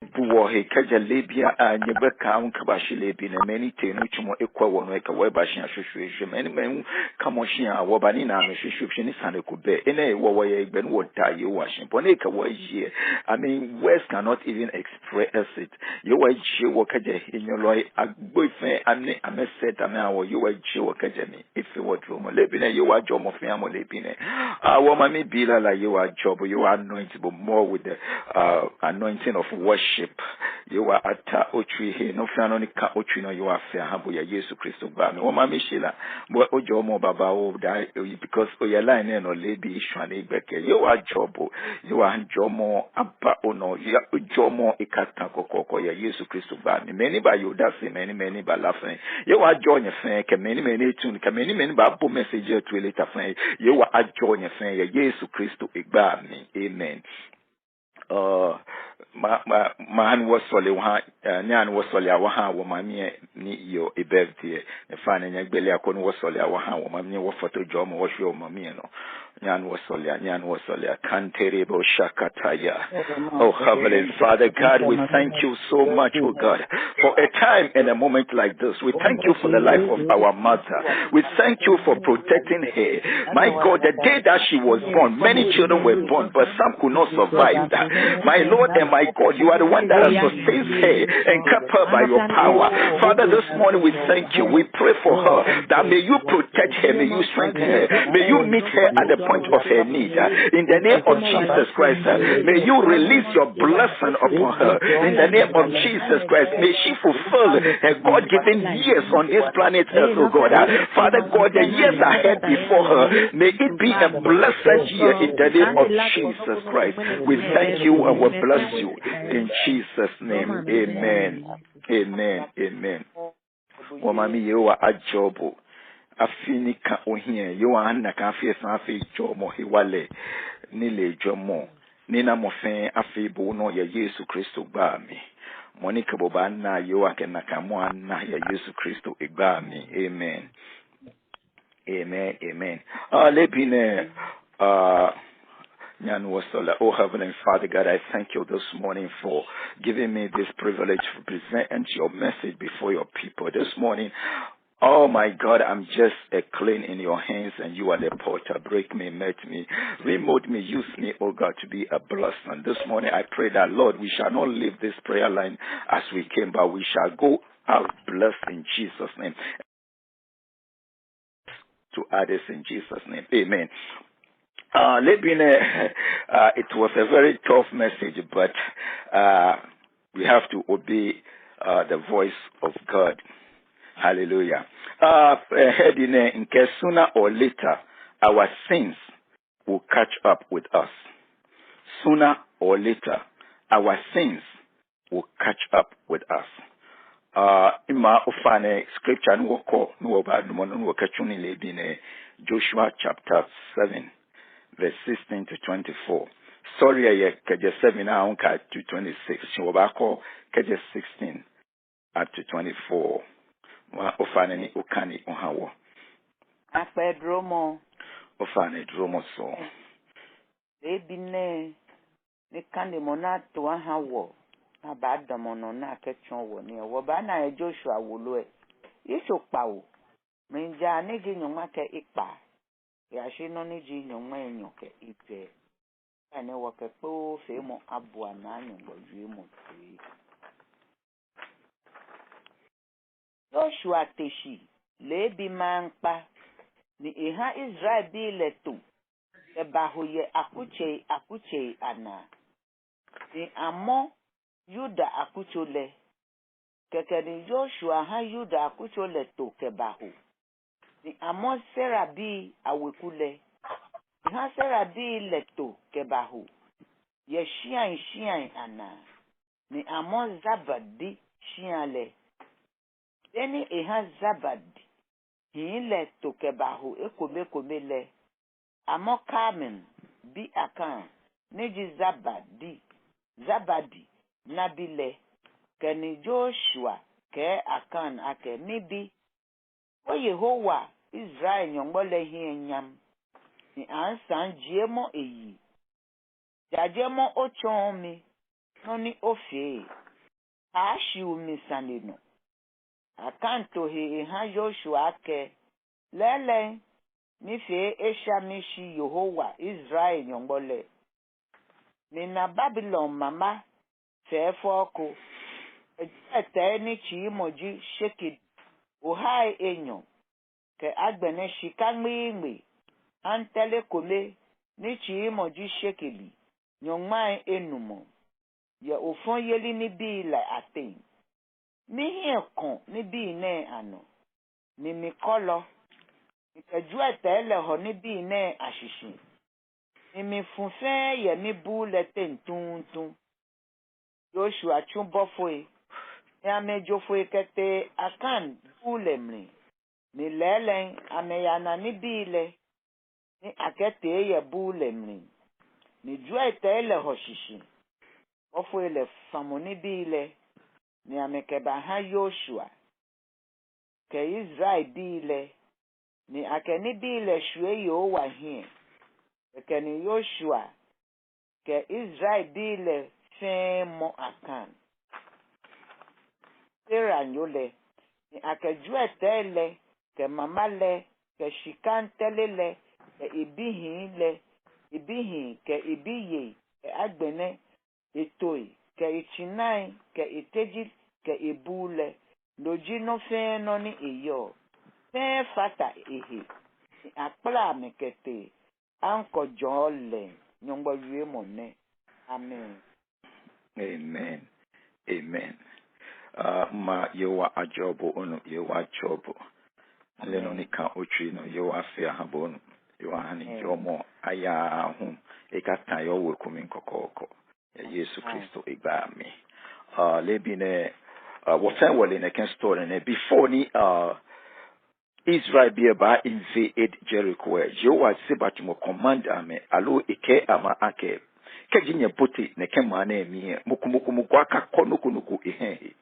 Buwahe kaja lebia nyebeka unkabashi lebi na many tenu chumo ekwa wono eka webashi ya shushu many men kamoshi ya wabani na shushu ni sane kube ene wawaye igben wota you washing boneka waje. I mean words cannot even express it. You waje wakaje in your loy agboife ane ameset ame awo you waje wakaje ni ife wadromo lebi na you wajo mo fiamo lebi ne wamami bila la you are job you are anointed but more with the anointing of worship. You are ata otri he no fiano ni ka otri no you are fair habo ya Yesu Kristo ba me wamami shila bo ojo mo baba o die because o ya line no lebi ishwane gbeke you are job you are jomo apa ono ya jomo ikata kokoko ya Yesu Kristo ba me many ba you that say many ba laughing you are join your friend ke many tune ke many ba bo message to later friend you are join your friend ya Yesu Kristo igba me amen. Man was solely one, Nyan was solely our hand, woman, ni yo a birthday, and finding a belly, I couldn't was solely our hand, woman, what photo jom was your mamino. Nyan was solely, can't terrible shakataya. Oh, Heavenly Father God, we thank you so much, oh God, for a time and a moment like this. We thank you for the life of our mother. We thank you for protecting her. My God, the day that she was born, many children were born, but some could not survive that. My Lord and my God, you are the one that has sustained her and kept her by your power. Father, this morning we thank you. We pray for her that may you protect her, may you strengthen her, may you meet her at the point of her need. In the name of Jesus Christ, may you release your blessing upon her. In the name of Jesus Christ, may she fulfill her God-given years on this planet Earth, oh God. Father God, the years ahead before her, may it be a blessed year in the name of Jesus Christ. We thank you and we bless you in Jesus' name. Amen. Amen. Wamami yewa ajobo. Afinika ohie yewa anna ka afie san afie jomo hiwale nile jomo nina mofen afie bo no ya Yesu Kristo gba mi. Monica boba na yewa kenaka mo anna ya Yesu Kristo igba mi. Amen. Lebine Oh, Heavenly Father God, I thank you this morning for giving me this privilege to present your message before your people. This morning, oh my God, I'm just a clay in your hands and you are the potter. Break me, melt me, remold me, use me, oh God, to be a blessing. This morning, I pray that, Lord, we shall not leave this prayer line as we came, but we shall go out blessed in Jesus' name. To others in Jesus' name. Amen. It was a very tough message, but we have to obey the voice of God. Hallelujah. Heading in case sooner or later, our sins will catch up with us. Sooner or later, our sins will catch up with us. Ima ufane scripture nuwoko nuwoba numono nuwokachuni lebine Joshua chapter 7. Verse 16 to 24. Sorry, keje 7 now to 26. Shobako keje 16 up to 24. Wa ofane ni ukani uhawo. Afedromo. Ofane dromo so. Ebine ni kande monato ahawo. Abada mono na kechon wo ni wo ba na Joshua wolo e. Iso pawo. Menja ne gi nyoma ke ipa. Yashi no ni ji nyoma enyoke ipe. Ane woke po fe mo abua na nyombo yue mo ti. Joshua teshi lebi manpa ni iha Israel bi leto e bahoye akuche ana ni amo Yuda akuchole keke ni Joshua ha Yuda akuchole to ke baho ni amo Sarah bi awekule ha Sarah bi leto ke baho ye shian ana ni amo Zabadi shianle eni eha Zabadi le to ke baho ekome le amo Carmen bi akan neji Zabadi nabile keni Joshua ke akan ake nibi o Yehowa Israel nyongbole hi nyam ni ansan jiemo eyi jajemo ochomi no ni ofie ashi umisane no akanto he ha Joshua ake lele nife eshamishi Yehowa Israel nyongbole ni na Babylon mama fefoko ete ni chi moji shekid ohai enyo ke agbene shikangmi antele kome ni chi moji shekili nyongmai enumo ya ofon yeli ni bi la aten mi hie kon ni bi ne ano ni mikolo ikaju etele ho ni bi ne ashishi ni mi funfe ye mi bu le tentuntun Joshua chumbofoe ya mejofoe kete akan bulemri ni lele ameyana ni bile ni akete ye bulemri ni juetele ho shishi ofoe le famoni bile ni amekeba ha Joshua ke Israel bile ni akeni bile shwe yo wa hie keni Joshua ke Israel bile femo akan Sarah nyole ni akejue tele ke mama le ke shikantele le ke ibihi ke ibiye ke agbene etoi ke ichinai ke iteji ke ibule loji no fe no ni iyo fe fata ehe ni akpla mekete anko jole nyongbo yue mone amen Amen. Amen. Ma yewa ajobo ono yewa ajobo leno nika otri no yewa afia habonu yewa hani yomo aya hum ekata yo wekumi kokoko ya Yesu Kristo igbami lebi ne wotan wole ne can store ne before ni Israel be about invade Jericho yewa sebatumo command ame alo ike ama ake kejinya bote ne kema na emi mukumuku aka konukunuku ehe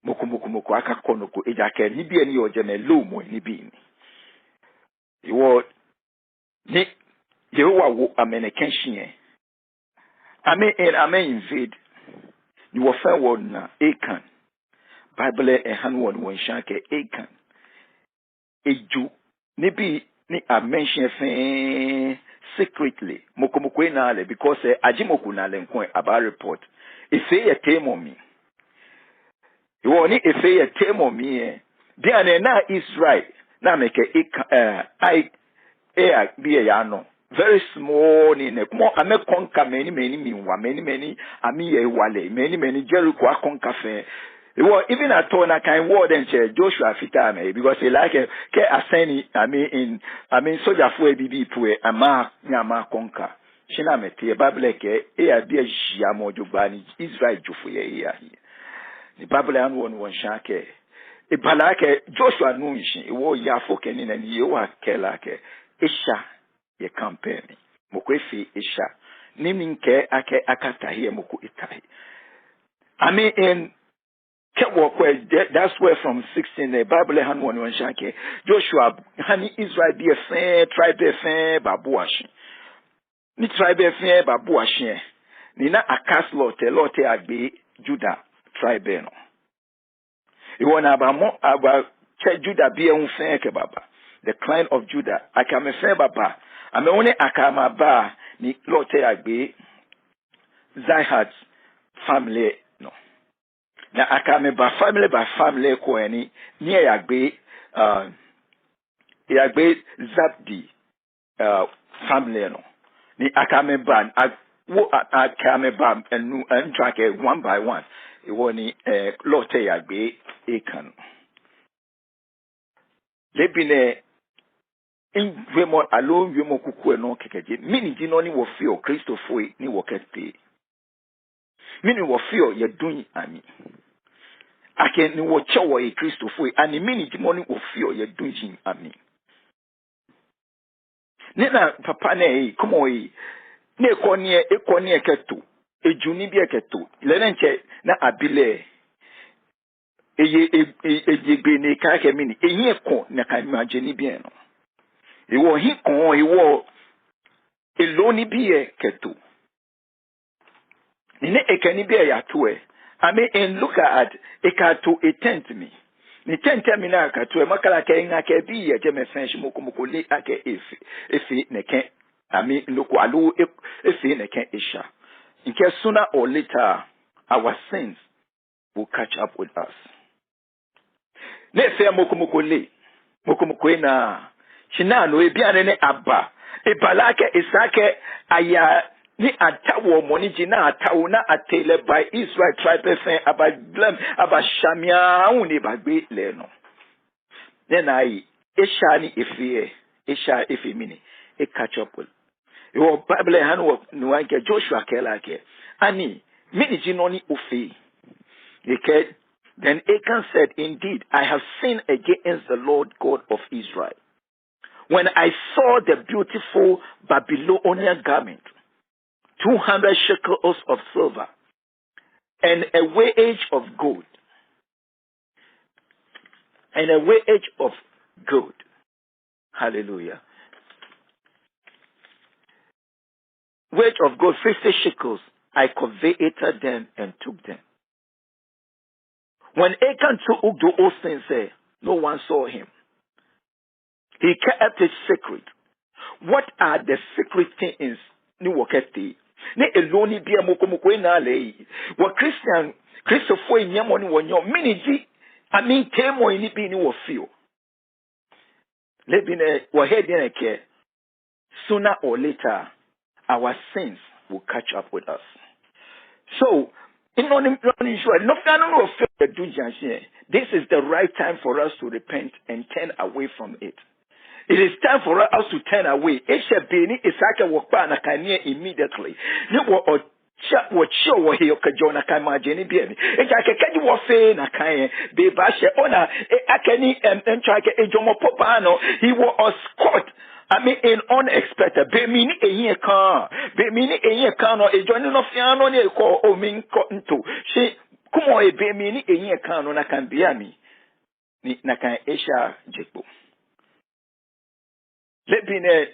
mukumuku aka konuku ejake ni bi eni oje na lomo ni bi ni iwo ni yewa wo American hye ame invade ni wo fa wo na Akan Bible han won shanke Akan eju ni bi ni mention fe secretly mukumuku na ale because ajimoku na ale nkon about report ife ye temo mi you ni ife ye temo mi dia na Israel na meke be ya no very small ni ne mo ame konka many minwa many ami ye wale many Jericho akonka fe even at all na kind word and Joshua fita me because he like ke aseni I mean soldier for bibi pue ama nyama konka shina mete Bible ke bia hia mojoba ni Israel jufu ye ya ni Bible an won shake e balake Joshua no nshi wo ya foke ni na ni ye wa kelake isha ye campaign mokwefi isha niminke ake akata here moku itai in that's where from 16 the Bible han won shake Joshua hani Israel be a fair tribe fair babuashi ni tribe fair babuashi ni na akas lote agbe Judah tribe no e wona aba Judah be un fair ke baba the clan of Judah akame fair baba ame woni akama ba ni lote agbe Zihat family no na akame ba family ko eni ni yagbe Zabdi family no ni akame ba akame ba enu entrake one by one e woni lote yagbe Akan lebine in wemo alone wemo kuku no kekeje mini di no ni wo feel Christopher ni wo kete mini wo feel ye dun ami ake ni wo chewo e Christopher ani mini di mo ni wo feel ye dun jin ami nena papa na come on na ekonie keto ejuni bi eketo lenenche na abile ejegbe ne ka ke mini eyin ko na ka imagine bi no iwo hi kon iwo eloni bi keto Nine ekani be ya toe. I mean, and look at ekato a tent me. Ni tent me na kato makala ke nga ke bi ye je me fenshi moko le ake efi ne ken. I mean, look alu efi ne ken isha. In case sooner or later, our sins will catch up with us. Ne fe moko le. Moko na china no ebiane ne aba. Ebalake isake aya ni atawo money jina atawo na atele by Israel tribe fen abablem abashamia uni bagbe le no. Then I esha ni efie esha efemini e catch up with. Your Bible hanu no anke Joshua kelake ani mini jinoni ofi. Then Achan said, indeed, I have sinned against the Lord God of Israel. When I saw the beautiful Babylonian garment, 200 shekels of silver, and a wage of gold, hallelujah, wage of gold, 50 shekels, I coveted them and took them. When Achan took those things, no one saw him. He kept it secret. What are the secret things? Ni wakati. Ne eloni bia moko na le. Wa Christopher nyamo ni wonyo miniji. Amin temo ni bi ni wo feel. Lebine wa head in care. Sooner or later, our sins will catch up with us. So, this is the right time for us to repent and turn away from it. It is time for us to turn away. Beni isaka wakpa na kanye immediately. Ni wo show wo he okajona kama jeni bieni. Kedi wo fe na kanye be ba she ona akani entrake ejomo popano. He was caught. I mean, in unexpected. Be mini eyin kan. Be mini eyin kan no ejoni no fiano ni ko o min ko nto. She kumo e be mini eyin kan no na kan biami. Ni na kan esha jekbo. Lebine,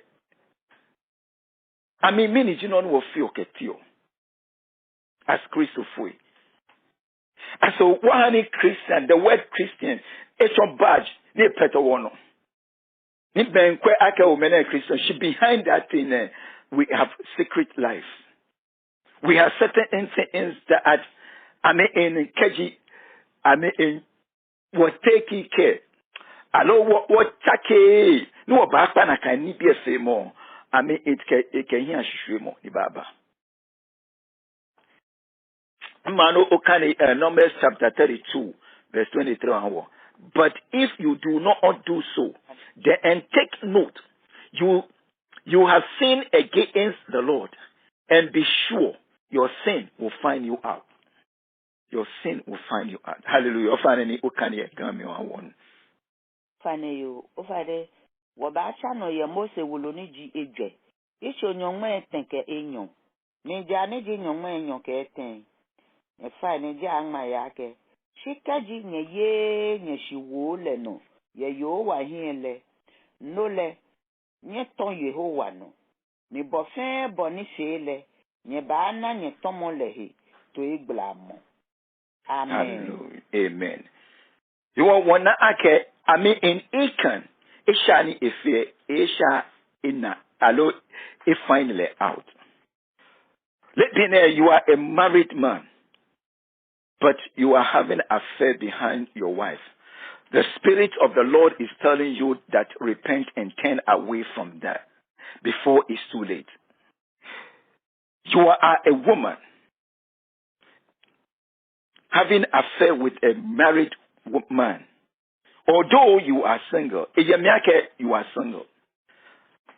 I mean, many jinon will feel ketio as Christopher. And so, one Christian, the word Christian, it's a badge, they pet a one. Christian, she behind that thing, we have secret life. We have certain incidents that, I mean, in Keji, I mean, in what taking care. Alo what take no ba pa na kan ni bi efe mo. I mean it can hear hwehwe mo ni baba. Mano okani Numbers chapter 32 verse 23 and but if you do not do so, then take note, you have sinned against the Lord, and be sure your sin will find you out. Your sin will find you out. Hallelujah. Ofani okani egami one. Fane yo ofade wabacha no ye Mose wuloni ji eje isho nyonwe tenke enyon ni ja ne ji nyonwe enyon ke ten e fa ne ja anma yake shikaji nye ye nye shiwo le no ye yo wa hinle no le nye ton Yehowa no ni bofen boni shele nye ba na nye tomo lehe to iglamo. Amen. Hallelujah. Amen. You want one ake, I mean in Achan, Ishani Ife, Isha Ina, Alo, it finally out. Let me know you are a married man, but you are having an affair behind your wife. The Spirit of the Lord is telling you that repent and turn away from that before it's too late. You are a woman having an affair with a married man. Although you are single, you are single.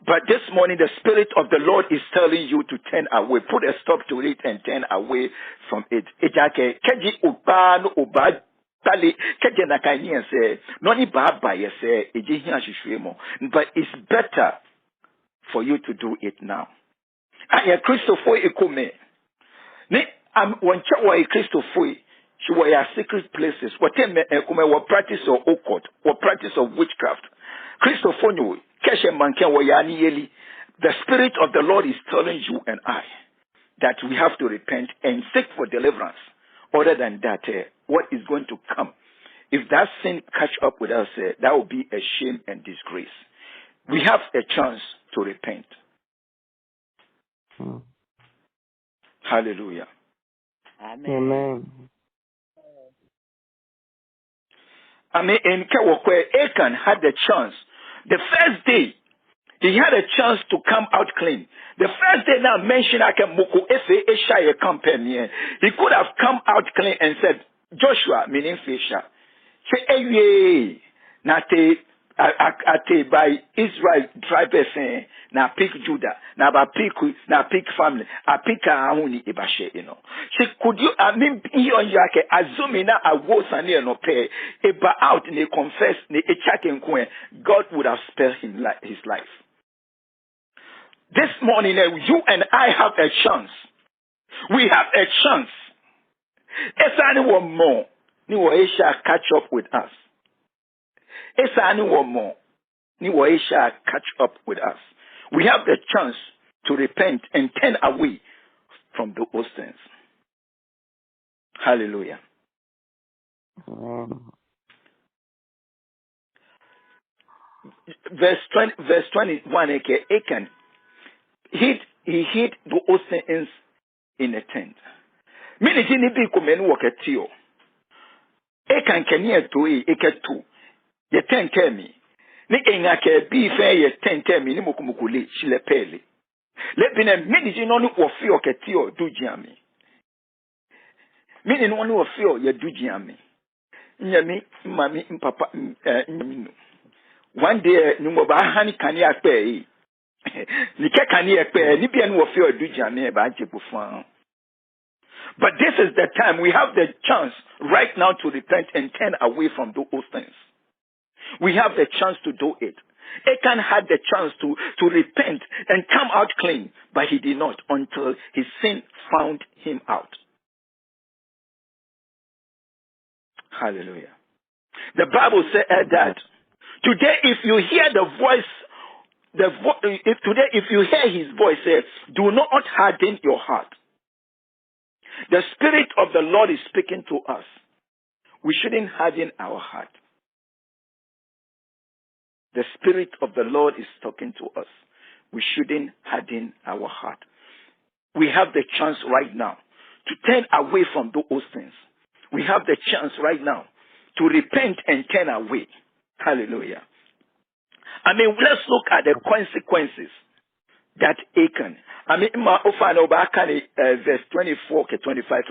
But this morning, the Spirit of the Lord is telling you to turn away. Put a stop to it and turn away from it. But it's better for you to do it now. Christopher Ekume. When you Christopher, she were secret places. What practice of occult, or practice of witchcraft. Christopher, the Spirit of the Lord is telling you and I that we have to repent and seek for deliverance. Other than that, what is going to come? If that sin catch up with us, that will be a shame and disgrace. We have a chance to repent. Hallelujah. Amen. I mean, in Kewokwe, Achan had the chance. The first day, he had a chance to come out clean. The first day now mentioned he could have come out clean and said, Joshua, meaning Fisher, say, by Israel tribes na pick Judah, na pick family, a pick ahuni ibashe, you know. She could you on yake azumina a wosani no pay eba out ne confess ne echaken kwen, God would have spared him his life. This morning, you and I have a chance. We have a chance. If anyone more, shall catch up with us. If anyone more, shall catch up with us. We have the chance to repent and turn away from those things. Hallelujah. Verse 21, Achan he hid those things in a tent. Many jini bi kumenu waketio. Achan kenya to eketu. Ye tent me. Ni engake bi fe ye tent me ni mukumukuli shilepele. Lebine many jini onu wafio ketio dujiami. Many onu wafio ye dujiami. Nyami mami mpapa nyaminu. One day nyumba hani kani akpe. But this is the time we have the chance right now to repent and turn away from those things. We have the chance to do it. Achan had the chance to repent and come out clean, but he did not until his sin found him out. Hallelujah. The Bible said that today if you hear the voice if you hear his voice, do not harden your heart. The Spirit of the Lord is speaking to us. We shouldn't harden our heart. The Spirit of the Lord is talking to us. We shouldn't harden our heart. We have the chance right now to turn away from those things. We have the chance right now to repent and turn away. Hallelujah. I mean, let's look at the consequences that Achan. I mean, verse 24 to 25.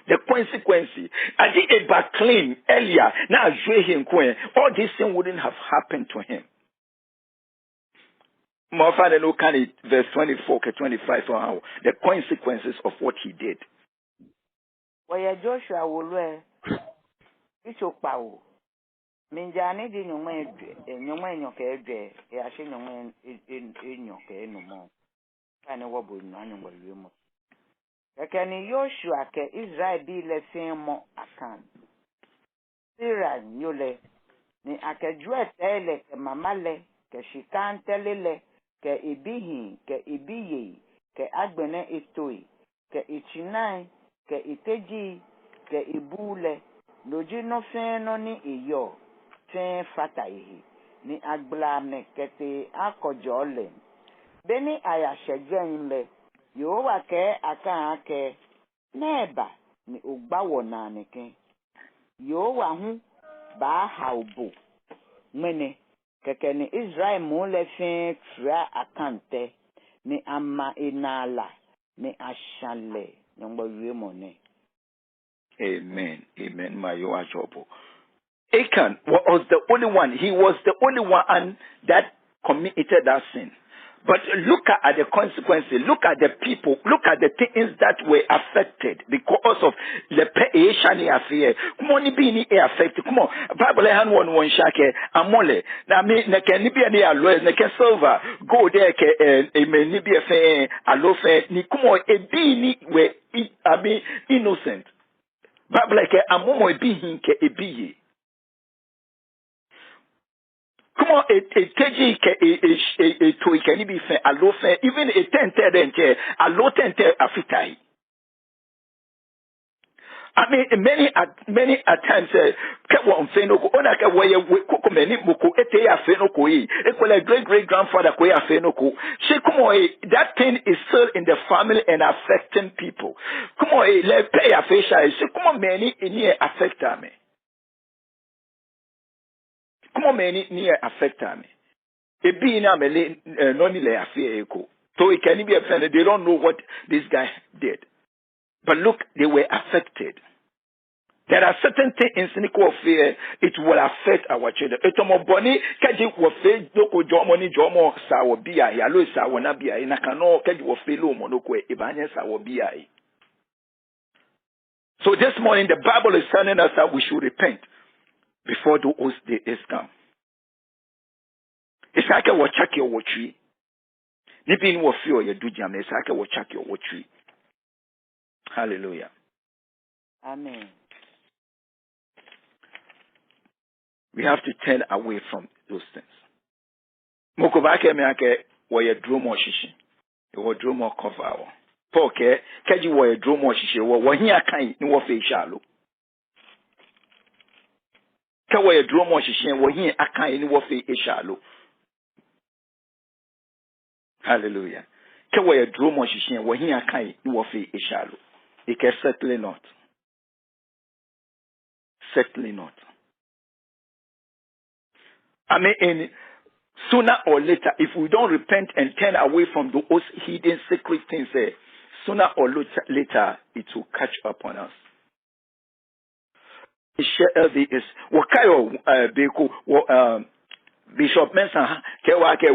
The consequences. I did a back claim earlier. Now, all this thing wouldn't have happened to him. Verse 24 to 25. The consequences of what he did. Well, Joshua will wear Minjani di nyuma nyoke ya shi nyuma nyoke no mo kana wabo no nyuma yemo ekani Joshua ke Israel bi le mo akan sira nyole ni akajua tele ke mamale ke shikan telele ke ibihi ke ibiye ke agbene etoi ke ichinai ke iteji ke ibule loji no fe no ni iyo Fatahi ni agbla kete akojole beni ayashejenle yowa ke aka ake neba ni ogbawo na nike yowa hu ba haubo mene keke ni Israel mo le fin tra akante ni ama inala ni ashale nyongbo yemone. Amen. Amen. Mayo ajobo. Achan was the only one. He was the only one that committed that sin. But look at the consequences. Look at the people. Look at the things that were affected because of the Asian affair. Come on, be affected. Come on, Bible hand one shake amole. Na me na can be any alloys. Na can silver go there. May ni be a fair alofe. Ni come on e be ni we I mean innocent. Bible like amomo e be hinke e be. Come on, a keji a toy can be fair, a low fair, even a 10 a low 10 afitai. I mean, many at times, one fenoko, onaka way cook many muku, etea fenoko, equal great grandfather, quea fenoko. Shekumo, that thing is still in the family and affecting people. Come on, let pay a facial, shekumo many in here affect me. Come on, many near affect me. A being a mele, nonile affair echo. So it can be offended, they don't know what this guy did. But look, they were affected. There are certain things in cynical fear, it will affect our children. Etomo boni, kaji wofe, doko jomoni jomo sawo biya, yalo sawo na biya, inakano kaji wofe lo monokwe, ibanye sawo biya. So this morning, the Bible is telling us that we should repent before those days come. It's like a wachaki or watri. Nibi in wafio ya dujam, it's like a wachaki or watri. Hallelujah. Amen. We have to turn away from those things. Mokobake meake woye dromo shishi. Wo dromo cover. Poke kaji woye dromo shishi wo hi akan ni wo fe shalo. Ka woye dromo shishi wo hi akan ni wo fe shalo. Hallelujah. Ka woye dromo shishi wo hi akan ni wo fe shalo. It can certainly not. Certainly not. I mean, sooner or later, if we don't repent and turn away from those hidden secret things, sooner or later, it will catch up on us. Is Bishop Mensah,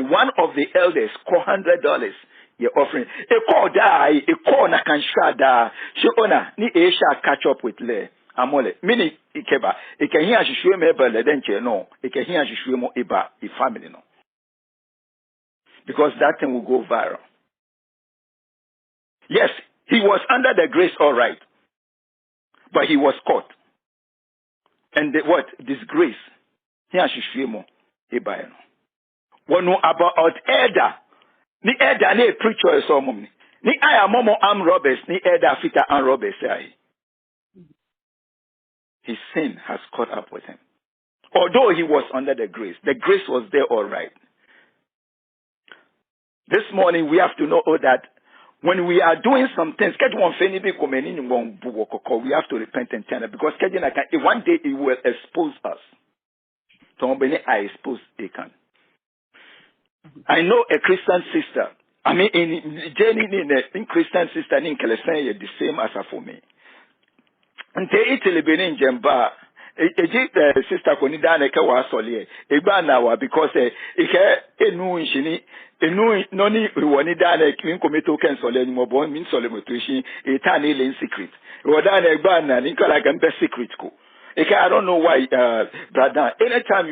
one of the elders, $100. You're offering a call die, a call na can shada. She ona ni Aisha catch up with le. Amole, mini ikeba. It can hear she shwe me bele denche no. It can hear she shwe mo iba I family no. Because that thing will go viral. Yes, he was under the grace, all right, but he was caught. And the, what disgrace? Here she shwe mo iba no. One know about elder. Ni elder ni preacher so mum. Ni aya momo arm robbers. Ni elder fita arm robbers say. His sin has caught up with him. Although he was under the grace was there all right. This morning we have to know that when we are doing some things, we have to repent and turn it because one day it will expose us. I expose they can. I know a Christian sister. I mean, in Christian sister in Kelesen, the same as for me. And they Italy benin jemba. Sister Konida neka wa solie. Eba na wa because enu nshini enu noni woni da na kin komito ken sole ni mo bon min sole motoshi eta na ile secret. Woda na egba na ni kala kan be secret ko. I don't know why, brother. Anytime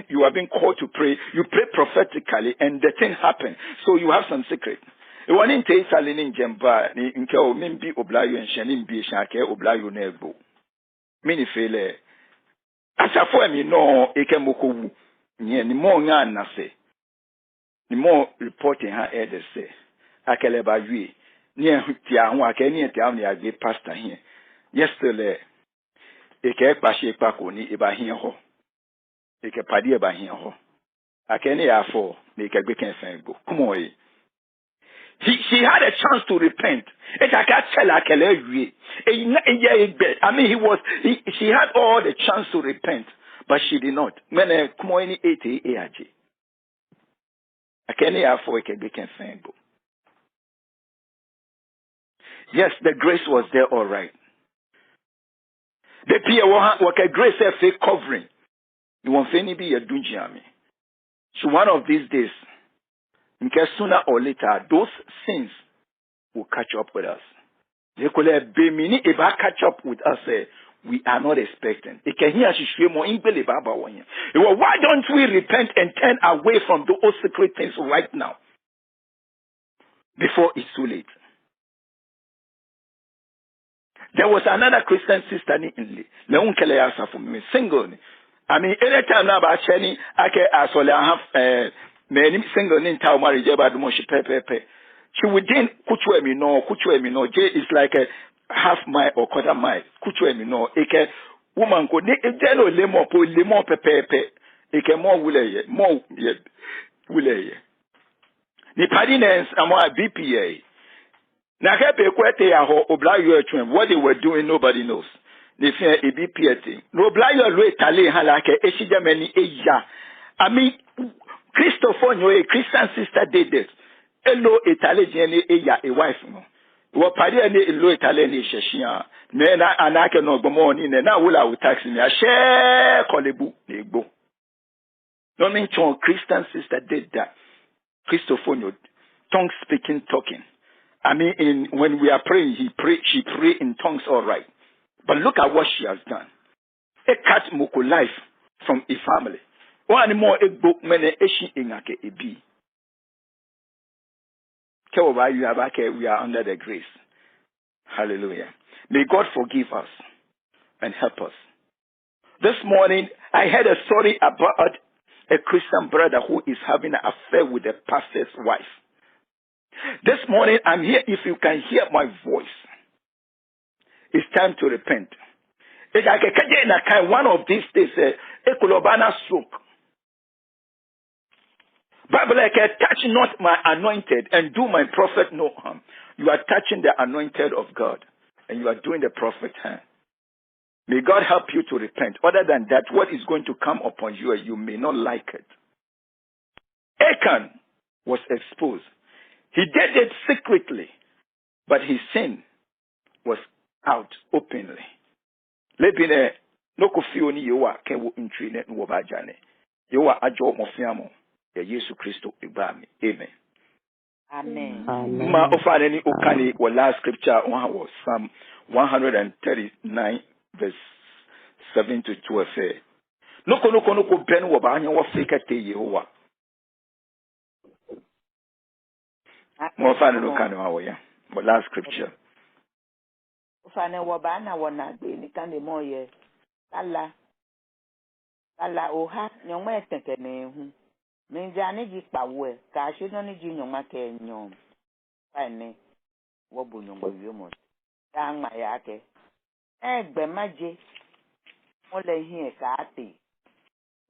you are being called to pray, you pray prophetically, and the thing happens. So you have some secret. One in Taisalin in Jemba, in Kel, Mimbi Oblayo and Shanim B. Shake Oblayo Nebo. Mini fele. As a for me, no, Ekemoko, ni more na say. Ni more reporting her elders say. Akeleba Yui, near Tiawa, Kenny, Tiamni, I pastor here. Yesterday. Eke kpashe kpako ni eba hin ho. Eke padi eba hin ho. Akene ya for na eke gbe ken san go. Come on. She had a chance to repent. It I can't tell akele wie. I mean she had all the chance to repent, but she did not. When come on ni 80 AJ. Akene ya for eke gbe ken san go. Yes, the grace was there all right. The peer work a grace fake covering. You won't be a dunjiami. So one of these days, in case sooner or later, those sins will catch up with us. They could have been mini if I catch up with us, we are not expecting. It can hear she more in why don't we repent and turn away from those secret things right now? Before it's too late. There was another Christian sister in Leon Keleasa for me, single. I mean, anytime now about Chenny, I can actually have many single in town marriage about the moshi pepe. She within kuchwe me no. J is like a half mile or quarter mile. Kuchwe me no. Eke woman ko ne ejelo lemon pepe. Eke more wule. Ni padinens amwa BPA. Na kepe kwete ya ho obla yo etwen. What they were doing nobody knows. They fear a BPA thing. No obla yo lo etale halake eshija meni eja. I mean Christopher a Christian sister did this. Elo etale jene eya a wife no. Wo pade ene elo etale ni sheshia. Me na anake no gbomo ni ne na wula wu taxi ni a share kolebu na egbo. No mean Christian sister did that. Christopher tongue speaking, talking. I mean, when we are praying, she pray in tongues, all right. But look at what she has done. A cat moko life from a family. One more a book mene eshi ingake ebi. We are under the grace. Hallelujah. May God forgive us and help us. This morning, I heard a story about a Christian brother who is having an affair with a pastor's wife. This morning, I'm here. If you can hear my voice, it's time to repent. One of these days, ekulobana stroke. Bible like touch not my anointed and do my prophet no harm. You are touching the anointed of God and you are doing the prophet harm. May God help you to repent. Other than that, what is going to come upon you, you may not like it. Achan was exposed. He did it secretly, but his sin was out openly. Lebine no kofioni yewa kewo intrine no bajane. Yewa ajo mofiamo ya Yesu Kristo ibami. Amen. Amen. Ma ofane ni okani wa last scripture was Psalm 139 verse 7 to 12. Noko ben wo ba anya wo fika te Yehowa. Mo ofane no kan wa ya. But last scripture. Ofane wo ba na wona gbe ni kan de mo ye. Ala oha nyoma etenkene hu. Menja ne ji pawe ka she no ni ji nyoma ke nyom. Ane wo bu nyoma wi mo. Ta ma ya ke. Egbe maje mo le hin ka ate.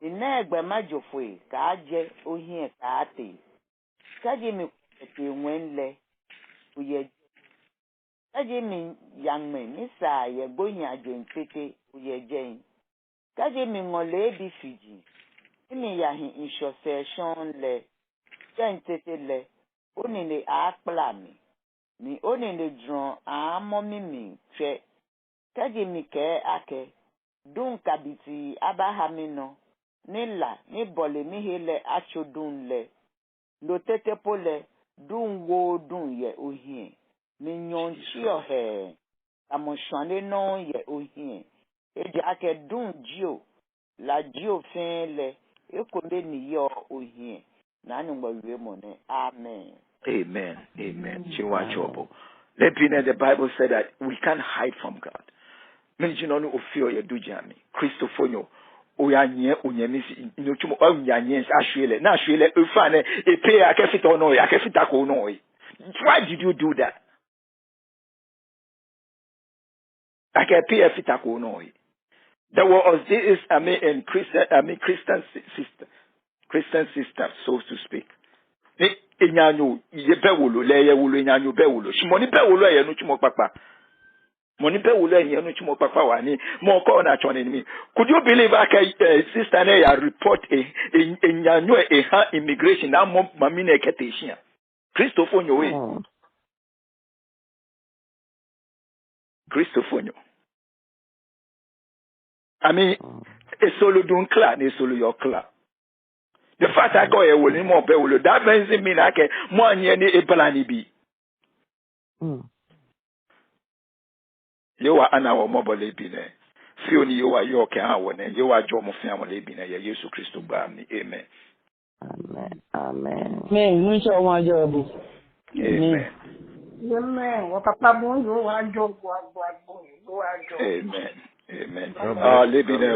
Ina egbe majo fue ka je o hin ka ate. Ka je mi te wenle uye. Ka je mi yang me mi sa ye gonya je ntete uye je. Ka je mi ngole bi fiji. Imi ya hin insociation le je ntete le oni le akpla mi. Mi oni le dron a mo mi fe. Kaji mi ke ake dun kabiti abahamino nila ni bole mi hele achodun le lo tete pole dun wo dun ye ohien mi nyon chi ohe amoshane no ye ohien eje ake dun jio la jio fin le ekole ni yo ohien na ni ngba we mo ne amen. Amen. Chiwa chobo. The Bible said that we can't hide from God. Menji no ofio ye dujami Christopher oyanye onyemisi nyochumo onyanye ahwele na ahwele efa na epe akefita no akefita ko no. Why did you do that? Akepe afita ko no. There was this in Christian sister, so to speak. Ni enyanyo ye bewolo le ye wolo enyanyo bewolo shimoni bewolo ye no chumo papa. Money pay will learn no chumo papa wani mo ko na chone ni. Could you believe sister na ya report nyanyo immigration na mo mami na eketeshia. Christopher nyowe. Christopher nyo. I mean e solo dun clan e solo your clan. The fact I go e woli mo pe wolo that means me na ke mo anye ni e plani bi. Yewa ana wo mobile bi ne fi oni yewa yo ke ha wo ne yewa jo mo fi amole bi ne ye Yesu Kristo ba mi amen. Me mu so wa jo bu. Amen. Amen. Wa papa mo yo wa jo gbo. Amen. Amen. Lebine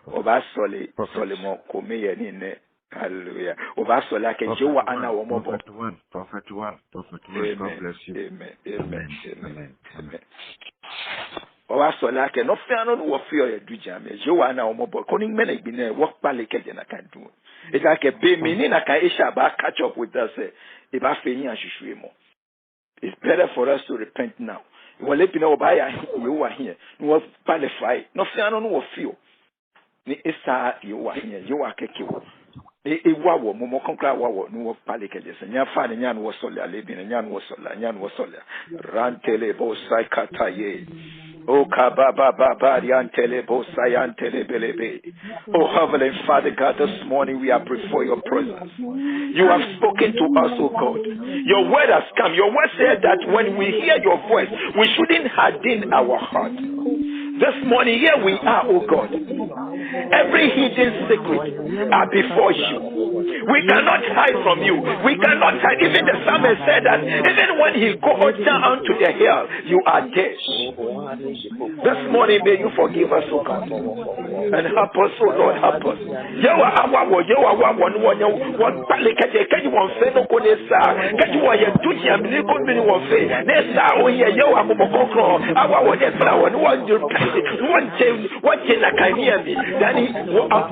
oba sole mo kome ye ni ne. Hallelujah. Oba sole ke Jehovah ana wo mo bo. Prophet one. God bless you. Amen. Oba sole ke no fe anu wo fe o eduja me. Jehovah ana wo mo bo. Koni mena bi ne wo pale ke je na kan do. It's like a baby ni na kan isha ba catch up with us. E ba fe yin ahwehwe mo. It's better for us to repent now. Wale pina obaya you were here. No qualify. No fiano no feel. Ni isa you were here. You are keke. E wawo mo konkra wawo no palike je. Nya fa ne nya no sola lebi ne nya no sola. Rantele bo saikata ye. O kababa yantele bo sayantele belebe. Oh Heavenly Father God, this morning we are before your presence. You have spoken to us, oh God. Your word has come. Your word said that when we hear your voice, we shouldn't harden our heart. This morning, here we are, oh God. Every hidden secret are before you. We cannot hide from you. We cannot hide. Even the psalmist said that even when he goes down to the hill, you are there. This morning, may you forgive us, oh God. And help us, oh Lord, help us.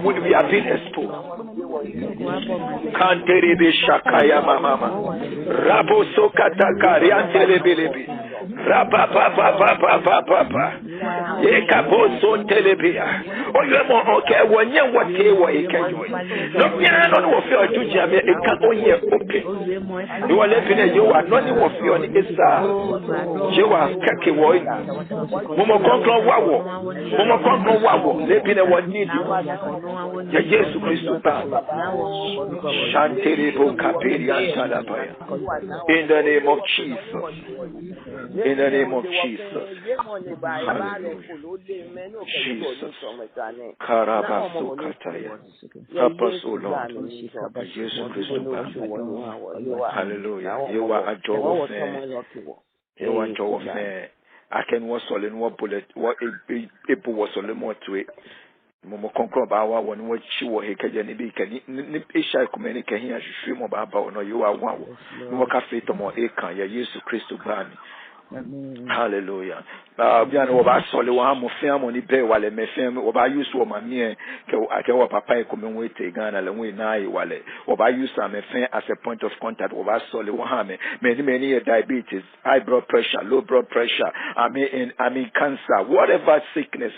When we have been exposed. Kanterebe shakaya mama. Rabo sokata kariantelebelebe. Rababa. Ekaboso telebia. Oyemo oke wonye wote wo ekanyo. No piano no fe ojuja me eka onye ope. You are living you are not wo fe on isa. You are kake wo. Momo kontro wawo. Lebine wo need. Ya Yesu Kristo pa. Shanterebo kaperi antalabaya. In the name of Jesus. In the name of Jesus. Jesus. Karabasu kataya. Help us, O Lord. Jesus Christ. Hallelujah. You are a joy of fair. You are a joy of fair. I can was all in what bullet, what people was all in more to it. Momo konkro ba wa won wa chi wo he kaje ne bi kan ni isha kumeni kan hia hwehwe mo ba ba no you are one wo ka fe to mo e kan ya Yesu Kristo ba mi. Hallelujah. Biano oba sole wa mo fe amo ni be wale me fe oba use wo ma mi ke wa papa e komi we te Ghana le we na wale oba use am fe as a point of contact oba sole wa ha me many diabetes, high blood pressure, low blood pressure, I mean cancer, whatever sickness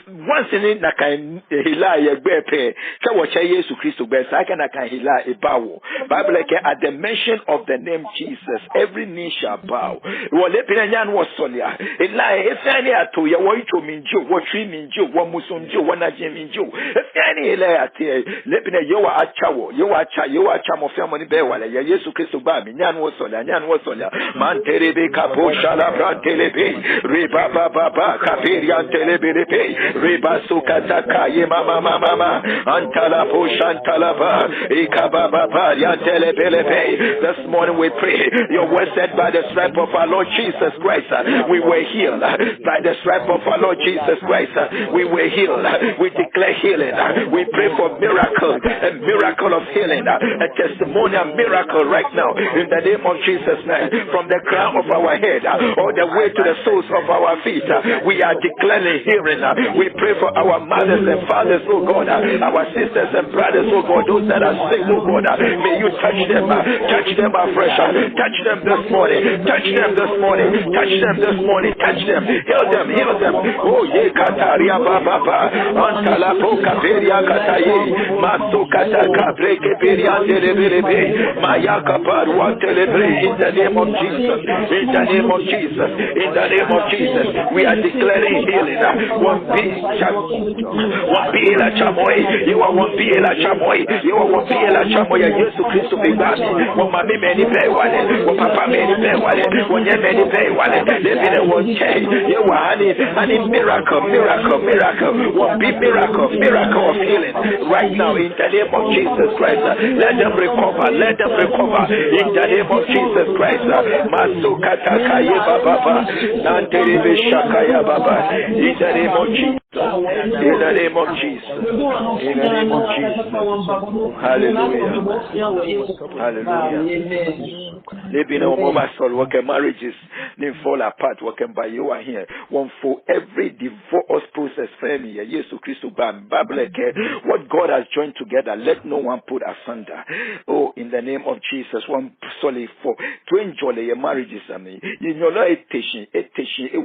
once in na kan hila ye gbepe ke wo che Yesu Kristo be sa kan kan hila e bawo Bible ke at the mention of the name Jesus every knee shall bow. Wole pinyan wo solia ila efani ato ye wo ito minjo wo twi minjo wo musonjo wo na je minjo efani ila ate lebina ye wa acha mo fiamo ni be wala ye Yesu Kristo ba mi nyan wo solia man terebe kapo shala brantelebe riba baba kapiria telebelebe riba sukataka ye mama antala po shantalaba ikaba baba ya telebelebe. This morning we pray your word said by the stripe of our Lord Jesus Christ we were healed. By the stripe of our Lord Jesus Christ we were healed. We declare healing. We pray for miracle, a miracle of healing, a testimonial miracle right now in the name of Jesus name. From the crown of our head all the way to the soles of our feet we are declaring healing. We pray for our mothers and fathers, oh God, our sisters and brothers, oh God, those that are sick, oh God, may you touch them afresh, touch them this morning, touch them this morning, touch them, heal them. Oh ye kataria baba, antala poka peria kataye, maso kataka breke peria telebelebe, mayaka parwa telebre. In the name of Jesus, in the name of Jesus, we are declaring healing. One Wabila chamoy, you are wabila chamoy, you are wabila chamoy, Yesu Kristo bigani, wamami meni pe wale, wapapa meni pe wale, wanye meni pe wale, levine wonche, you are honey miracle, wabi miracle of healing right now in the name of Jesus Christ. Let them recover in the name of Jesus Christ. Masukata kaya baba, nantere shakaya baba, in the name of Jesus. In the name of Jesus. In the name of Jesus. Hallelujah. Living on mobile soul, working marriages, they fall apart, working by you are here. One for every divorce process, family, Jesus Christ, Bible, what God has joined together, let no one put asunder. Oh, in the name of Jesus, one solely for to enjoy your marriages. I mean, you know, it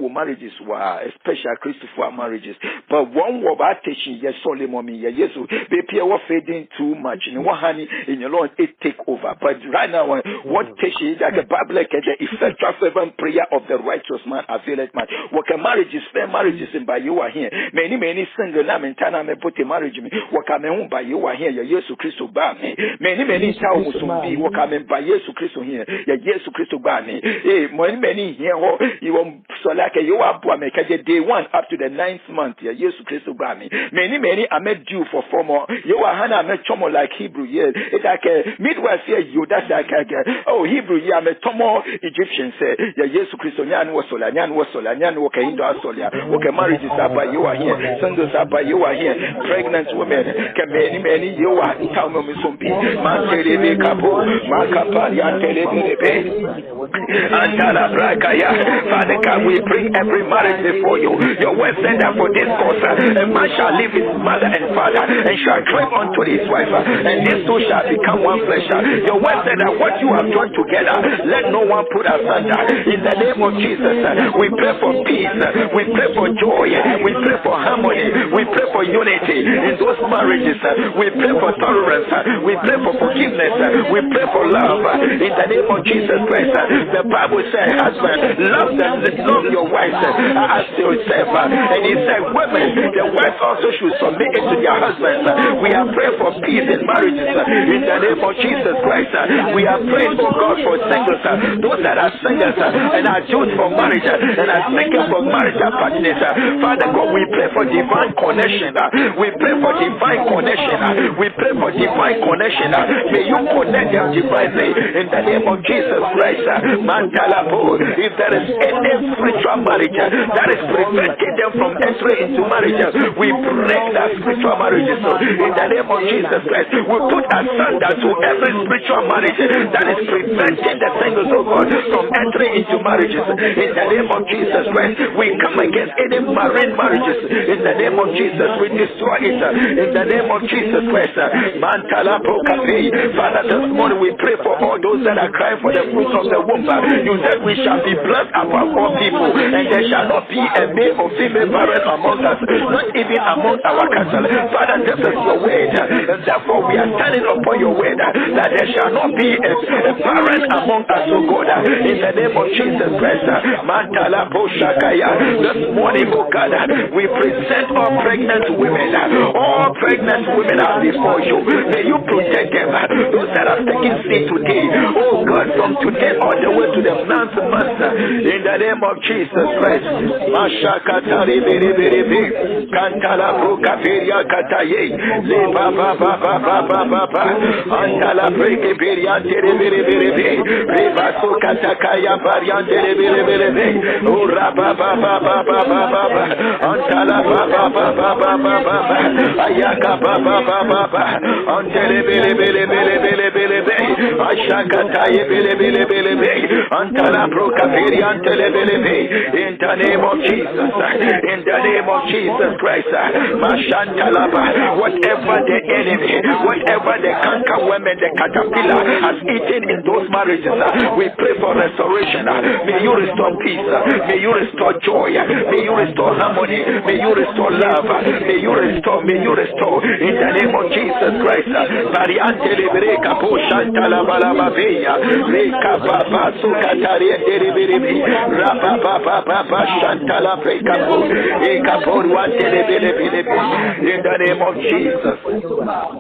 will marriages were especially Christopher marriages. But one word about teaching, yes, solely mommy, yes, baby, we're fading too much. In one honey, in your Lord, it take over. But right now, what teaching is like a Bible, the effectual fervent prayer of the righteous man availeth much. What can marriages, fair marriages, and by you are here. Many single lamb and tana me put a marriage me. What can me by you are here, yes, Christo ban me. Many towns will be what can by yes, Christo here, yes, Christo ban me. Many here, you want so like you are born, make day 1 up to the 9th month. Yes, Christo Bami. Many are made due for 4 more. You are Hannah met Tomo like Hebrew, yes. It's like a midwife here, you that's like oh Hebrew, yeah, I'm a Tomo Egyptian say, yes, Christo Nyan was Sola, okay, into Solia, okay, marriages are by you are here, singles are by you are here, pregnant women, can many you are in town of Misumbi, Mantere Capo, Macapari, and Telebe, Antala Bragaya. Father God, we bring every marriage before you. Your word said that for this cause, a man shall leave his mother and father and shall cleave unto his wife, and these two shall become one flesh. Your word said that what you have joined together, let no one put asunder. In the name of Jesus, we pray for peace, we pray for joy, we pray for harmony, we pray for unity in those marriages, we pray for tolerance, we pray for forgiveness, we pray for love. In the name of Jesus Christ, the Bible says, husband, love your wife as yourself. And he said, women, the wives also should submit it to their husbands. We are praying for peace in marriages in the name of Jesus Christ. We are praying for God for singles, those that are singles and are due for marriage and are seeking for marital partners. Father God, we pray for divine connection. We pray for divine connection. We pray for divine connection. May you connect them divinely in the name of Jesus Christ. If there is any spiritual marriage that is preventing them from entering into marriage, we break that spiritual marriage. So in the name of Jesus Christ, we put asunder to every spiritual marriage that is preventing the singles of God from entering into marriages. In the name of Jesus Christ, we come against any marine marriages. In the name of Jesus, we destroy it. In the name of Jesus Christ, Father, this morning we pray for all those that are crying for the fruit of the womb. You said we shall be blessed above all people, and there shall not be a male or female barren among us, not even among our cattle. Father, this is your word, and therefore we are standing upon your word that there shall not be a barren among us, O God. In the name of Jesus Christ, this morning, O God, we present all pregnant women. All pregnant women are before you. May you protect them. Those that are taking seed today, oh God, from today all the way to the 9th month, in the name of Jesus Christ. Mashakatari bere bere be, Kantala Bruka Feria Kataye, Le Baba Baba Baba Baba, Antala Breke Periante bere bere be, Rebaso Katakaya Variante bere bere be, Ura Baba Baba Baba Baba, Antala Baba Baba Baba Baba, Ayaka Baba Baba Baba, Antele bere bere bere bere bere be, Ashakataye bere bere bere be, Antala Bruka Periante bere be, in the name of Jesus, in the name of Jesus Christ, Mashantalaba, whatever the enemy, whatever the canker women, the caterpillar has eaten in those marriages, we pray for restoration. May you restore peace, may you restore joy, may you restore harmony, May you restore love. May you restore. May you restore. In the name of Jesus Christ. Variante de Breka Poshanta la Balababeya. Reka Papa Sukataria de Biribi. Rapa Papa Shanta la Breka Po. Eka Porwante de Biribi. In the name of Jesus.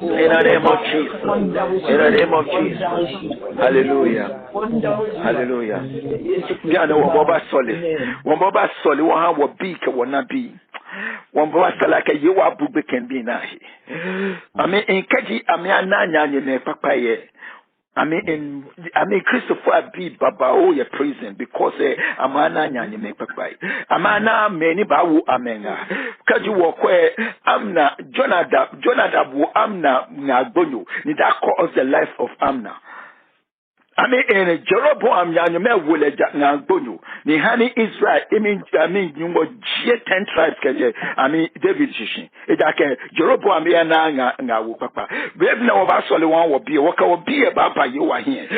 In the name of Jesus. In the name of Jesus. Hallelujah. Hallelujah. Piano Boba Soli. Womboba Soli, one will be, will not be. One boy like a you are Bube can be now. I mean, in Kaji, I mean, Nanya, Papaye. I mean, Christopher B. Babao, your prison, because Amana Nanya, Papai. Amana, many Bawu Amenga. Kaji walk where Amna, Jonadab, Amna, Nagbonu, Nida calls the life of Amna. I mean, in Jeroboam, Yanyame will Nagbonu. Ni hani Israel, I mean, you know, 10 tribes, I mean, David Shishin. It's like Jeroboam, Yana, Papa. We have no of us, only one will be a worker, will be about you are here.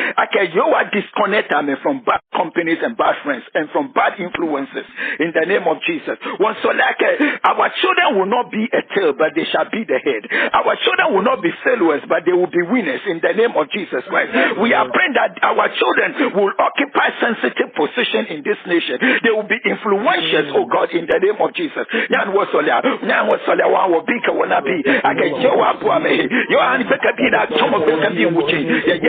You are disconnected from bad companies and bad friends and from bad influences in the name of Jesus. One so like our children will not be a tail, but they shall be the head. Our children will not be failures, but they will be winners in the name of Jesus Christ. We are praying that our children will occupy sensitive position in this nation. They will be influential, oh God, in the name of Jesus. Yan was Solia, one will be Kawana be. I can show up your hand better be that some of them can be watching. They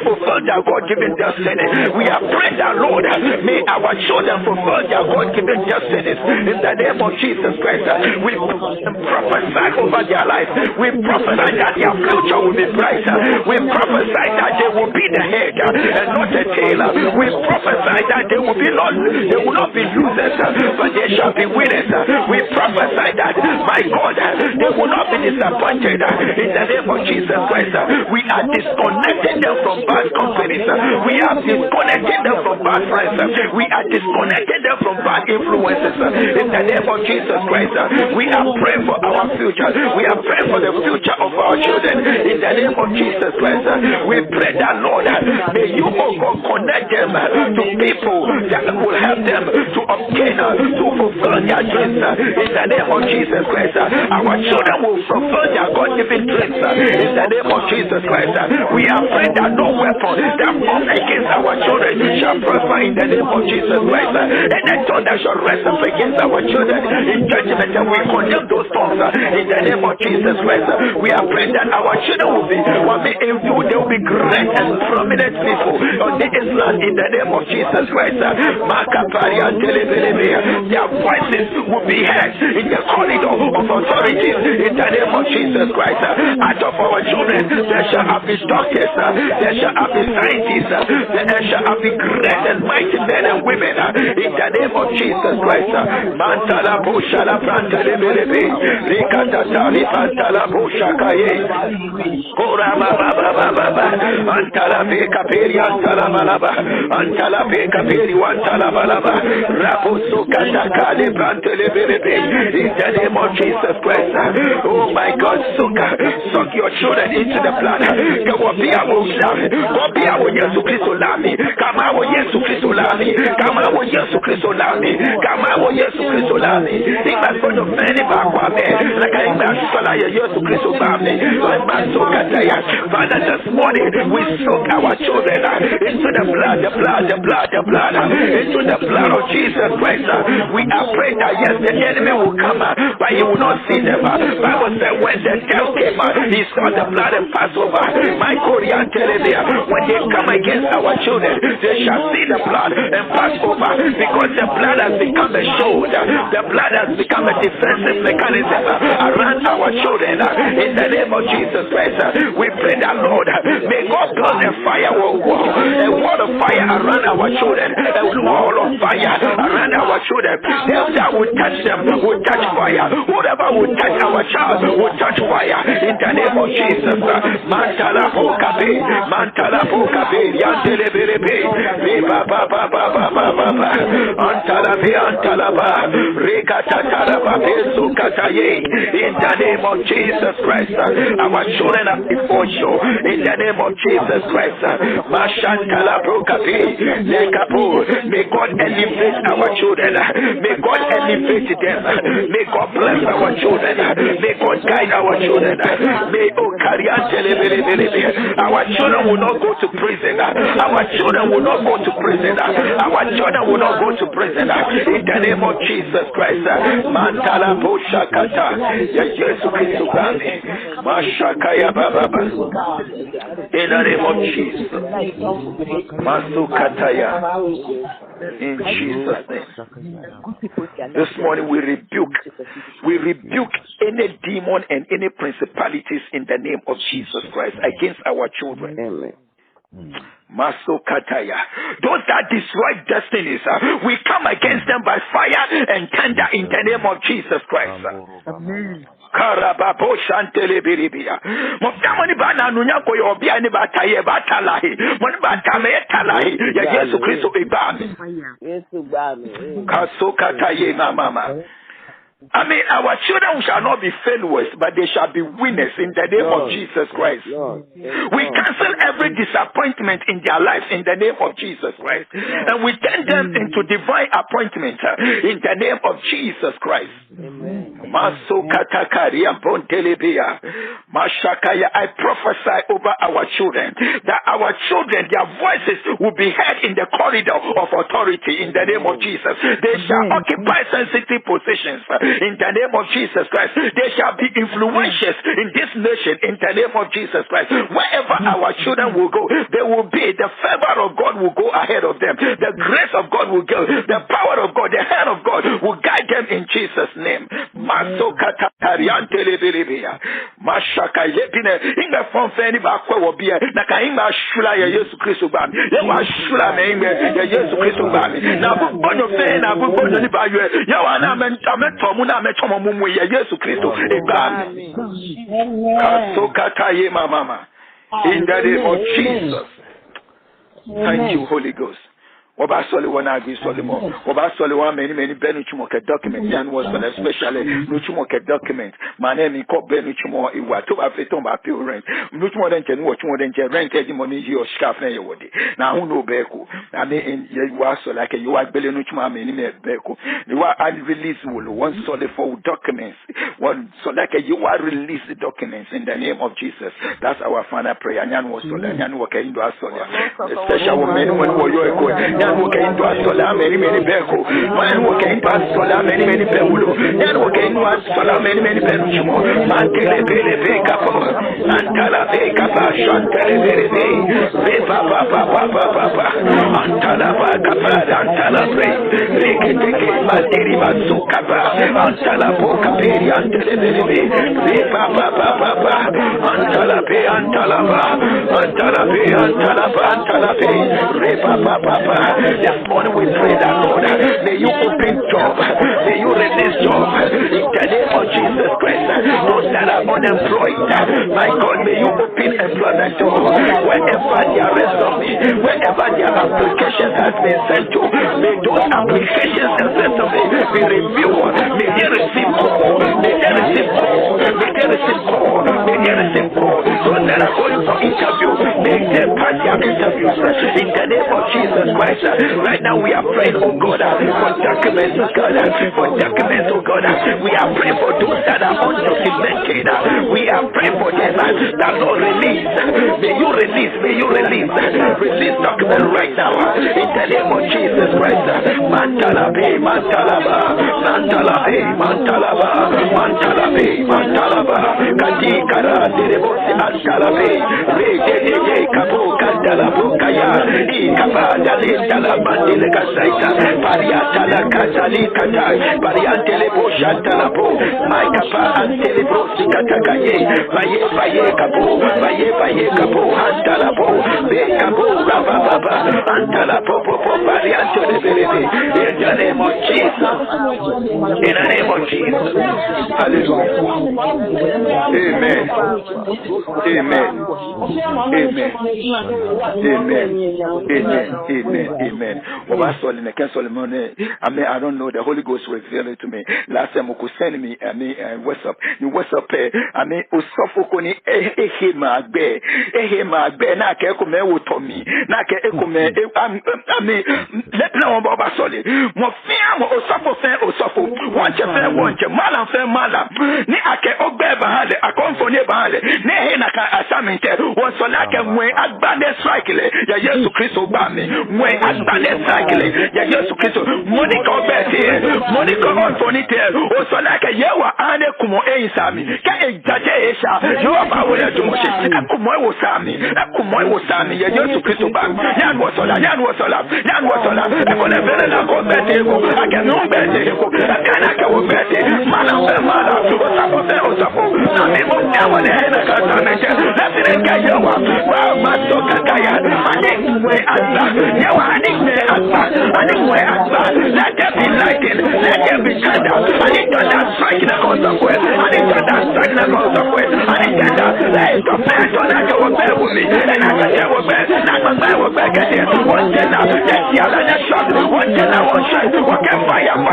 fulfill their God given destiny. We are praying that Lord, may our children fulfill their God given destinies in the name of Jesus Christ. We prophesy over their life. We prophesy that their future will be brighter. We prophesy that they will be the head and not the tail. We prophesy that they will not be losers, but they shall be winners. We prophesy that, my God, they will not be disappointed in the name of Jesus Christ. We are disconnecting them from bad companies. We are disconnecting them from bad friends. We are disconnecting them from bad influences in the name of Jesus Christ. We are praying for our future. We are praying for the future of our children in the name of Jesus Christ. We pray that, Lord, may you, oh God, connect them to people that will help them to obtain, to fulfill their dreams in the name of Jesus Christ. Our children will fulfill their God-given dreams in the name of Jesus Christ. We are praying that no weapon that forms against our children shall prosper in the name of Jesus Christ. And the tongue that shall rest up against our children in judgment, and we condemn those tongues in the name of Jesus Christ. We are praying that our children will be, they will be great and prominent people on this land in the name of Jesus Christ. Their voices will be heard in the corridor of authorities in the name of Jesus Christ. Out of our children, there shall be doctors, there shall be scientists, there shall be great and mighty men and women in the name of Jesus Christ. Mantala Bushala Prantale Berebe, Rikatatali Pantala Bushakaye, Ora Baba, Antala Beka Peri, Antala Malaba, Antala Beka Peri, Antala Malaba, Rapusu Katakale Prantale Berebe, in the name of Jesus Christ. Oh my God, suck your children into the blood. Kawabia will love, Kawabia will Yesu Christo lami, Kama will Yesu Christo lami, Kama will Yesu Christo lami, Kama will Yesu Christo lami. In my front of many Bakwame, like I am Solaya Yesu Christo lami, like my Sokataya. Father, this morning we soak our children into the blood, into the blood of Jesus Christ. We are praying that yes, the enemy will come, but he will not see them. Bible said when the devil came, he saw the blood and passed over. My Korean Telebia, when they come against our children, they shall see the blood and pass over, because the blood has become a shield. The blood has become a defensive mechanism around our children. In the name of Jesus Christ, we pray that, Lord, may God build a firewall, a wall of fire around our children, a wall of fire around our children. Them that will touch them will touch fire. Whoever will touch our child will touch fire. In the name of Jesus. Mantala Pokabe, Yantele Berebe, Antalaba, Rekatalaba, Sukataye. In the name of Jesus Christ, our children are before you. In the name of Jesus Christ, Mashantala Pokabe, Lekapo, may God elevate our children. children. May God elevate them. May God bless our children. May God guide our children. May our children will not go to prison. Our children will not go to prison. Our children will not go to prison. In the name of Jesus Christ. Mantala Boshakata. Jesus Christ. Mashakaya Baba. In the name of Jesus. Masukataya. In Jesus' name. This morning we rebuke any demon and any principalities in the name of Jesus Christ against our children. Amen. Masokataya. Those that destroy destinies, we come against them by fire and thunder in the name of Jesus Christ. Amen. Karababo shantele biribia. Mofamani bana nunya ko yobia ni bataye batalahi. Moni batame talahi. Ya Yesu Kristo ibami. Yesu bami. Kasokataye mama. I mean, our children shall not be failures, but they shall be winners in the name of Jesus Christ. We cancel every disappointment in their lives in the name of Jesus Christ. And we turn them into divine appointment in the name of Jesus Christ. I prophesy over our children that our children, their voices will be heard in the corridor of authority in the name of Jesus. They shall occupy sensitive positions in the name of Jesus Christ. They shall be influential in this nation in the name of Jesus Christ. Wherever our children will go, they will be, the favor of God will go ahead of them. The grace of God will go. The power of God, the hand of God will guide them in Jesus' name. Mashaka yepine inga fonfeni ba kwa wobia na ka inga shula ya Yesu Kristo ba ye wa shula me inga ya Yesu Kristo ba na bu bonyo fe na bu bonyo ni ba ye ya wa na ameto mu na ameto mu ya Yesu Kristo e ba kasokata ye mama in the name of Jesus. Thank you, Holy Ghost. Obasole wana agi solimo obasole wa many benu chumo ke document yan was especially no chumo ke document my name ko benu chumo iwa to afeton ba pay rent no chumo den che no chumo den che rent e money here scarf na ye wodi na hu no beko I mean you was so like you are bele no chumo many me beko you are release will one solid for documents one so like you are release the documents in the name of Jesus. That's our final prayer. Yan was so yan wo ke ndo asolia especially when wo yo ko yan wo ke ndo asola many beko man wo ke ndo asola many beko yan wo ke ndo asola many beko chumo man ke le beka po antala beka pa shantele bere be pa antala ba kapa antala bre ke materi bazuka ba antala po kaperi antele bere be pa antala be antala be re pa. This morning we pray that Lord, may you open job, may you release job in the name of Jesus Christ. Those that are unemployed, my God, may you open employment door wherever their resume, wherever their application has been sent to. May those applications and resume be reviewed. May they receive call. May they receive call. May they receive call. May they receive call. Those that are going for interview, may they pass their interviews in the name of Jesus Christ. Right now we are praying, oh God, for documents, oh God, for documents, oh God. We are praying for those that are undocumented. We are praying for them that Lord release. May you release documents right now in the name of Jesus Christ. Mantalabe, Kadikara, Derebosi, Antalabe, Rege, Kapo, Kandalabu, Kaya, Ikaba, Mandele Kasaita, Pariatala Katali Kata, Pariantele Boshatalapo, Maikapa, Antelebro Sikatakaye, Baye Kapo, Antalapo, Bekabo, Rababa, Antalapo, Pariantele Bebe, in the name of Jesus, in the name of Jesus. Hallelujah. Amen. Amen. Amen. I don't know. The Holy Ghost revealed it to me. Last time you could send me WhatsApp. Usofokoni ehema agbe na ke ko me wotomi na ke ekome let na won ba sole mo fia mo osofo wonche mala ni ake ogbe ba hale akonfo ne ba hale ne he na ka asamente won so la ke mwe agbade strike le ya Yesu Kristo ba mi mwe agbade strike le ya Yesu Kristo monica obete monica on fonite o so la ke yewa ane kumo einsami ka ejaje esha yo ba wo ya jumo se akumo e wo sami ya Yesu Kristo ba yan wo sola e ko le vere na ko bete ko ake no bete ko kana ka wo bete mala o sapo na me mo na wo le na ka ta me je na tire ka yewa ba ma to ka ka ya ani we asa yewa ani we asa let there be lighting, let there be candle ani to that strike na consequence ani to that strike na consequence ani to let to pray to na ka wo be wo mi na ka je wo be na wo be ka je one day na ya la shot one day na one shot what can fire one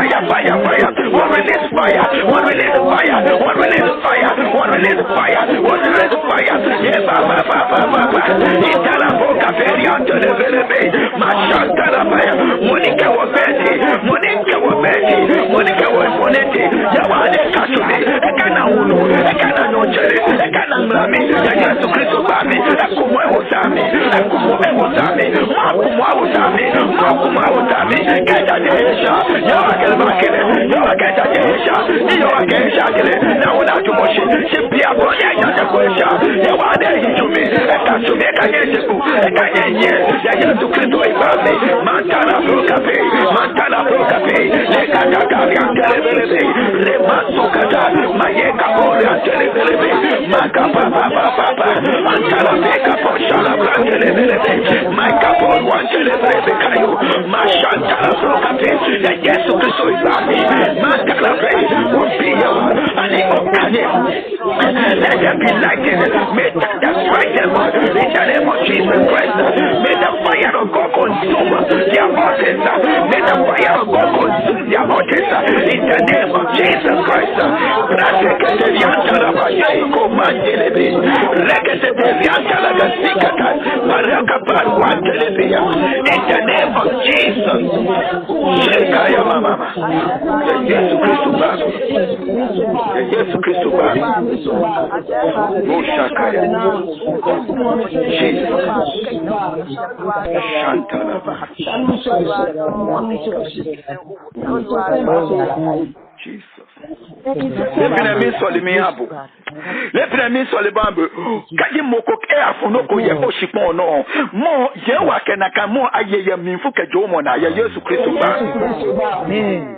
release fire yeah ba itala boka feri anto le velebe mashanta la fire monica wo fonete ya wale kasube kana unu kana nojele kana mlami ya Yesu Kristo bami akumwe usami kaja desha ya wakele ya wakesha kile na una tumoshi sipia bonya ya kwesha ya wale hijumi akasume kanyeseku kanyenye ya Yesu Kristo ibami mantala prokape lekata kariantelebelebe lemasokata mayeka oriantelebelebe makapa mantala peka poshala brantelebelebe makapa wantelebelebe kayo mashantala prokape ya Yesu Kristo ibami mantala pe wopia ani okane let them be lighted may that strike them in the name of Jesus Christ may the fire of God consume their mountains may the fire of God consume their mountains in the name of Jesus Christ in the name of Jesus Shekaya mama Yesu Kristo baba Yesu Kristo baba Moshakaya Jesus Shantala Jesus. Lepina mi soli mi abo. Lepina mi soli bambo. Kaji moko ke afunoko ye oshipon no. Mo ye wa kenaka mo ayeye minfu kejo mo na ye Yesu Kristo ba. Amen.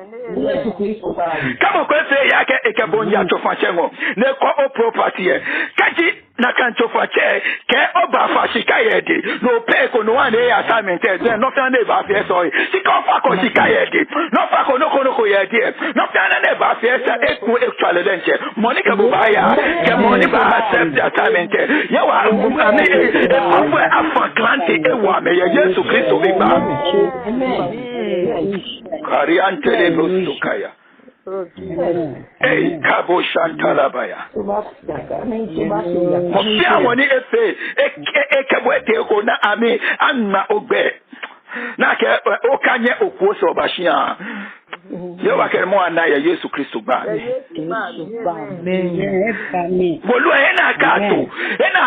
Kama kwa se yake ekebonya chofachengo ne ko o property e kaji na kan chofache ke oba fashika yedi no pay ko no ane assignment e no fa na ba fe so si ko fa ko shika yedi no fa ko no ko yedi no fa na ba fe sa eku actually lenche money ka bu baya ke money ba accept the assignment ye wa ame e afa klante e wa me Yesu Kristo bi ba kari antele sukaya. Hey, Kabo Shantalabaya. Mofia woni efe ekebwete ko na ami anna ogbe. Na ke okanye okuoso obashia. Ye wa ke mo ana ya Yesu Kristo ba. Amen. Bolu ena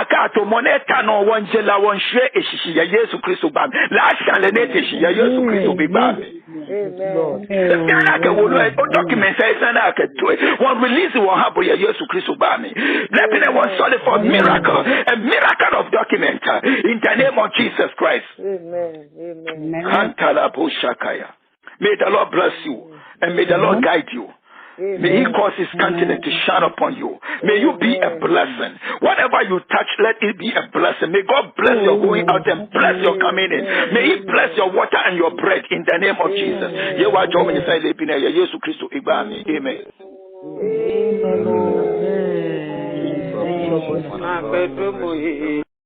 kato moneta no wonjela wonhwe eshishi ya Yesu Kristo ba. La shale nete shi ya Yesu Kristo ba. Amen. Document says one release will happen ya Yesu Kristo ba me. Let me one solid for miracle, a miracle of document in the name of Jesus Christ. Amen. May the Lord bless you and may the Lord guide you. May He cause His countenance to shine upon you. May you be a blessing. Whatever you touch, let it be a blessing. May God bless your going out and bless your coming in. May He bless your water and your bread in the name of Jesus. Amen. Amen.